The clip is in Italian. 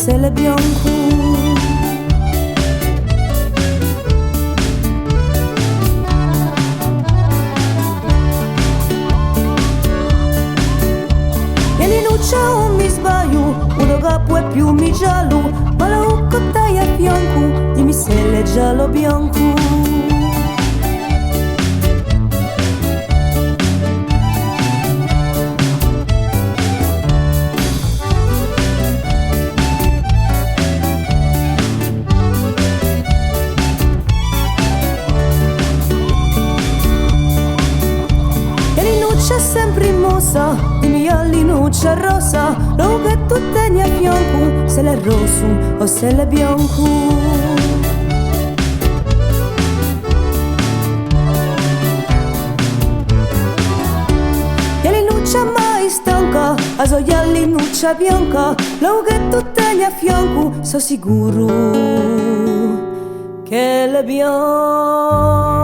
se l'è bianco. Non mi sbaglio, uno capo è più mi giallo, ma la cotta è a fianco, dimmi se l'è giallo bianco. E l'inuccia sempre mossa, dimmi all'inuccia rosa, lo che tu tieni a fianco, se l'è rosso o se l'è bianco. E l'inuccia mai stanca, a soglia l'inuccia bianca, lo che tu tieni a fianco, so sicuro che l'è bianco.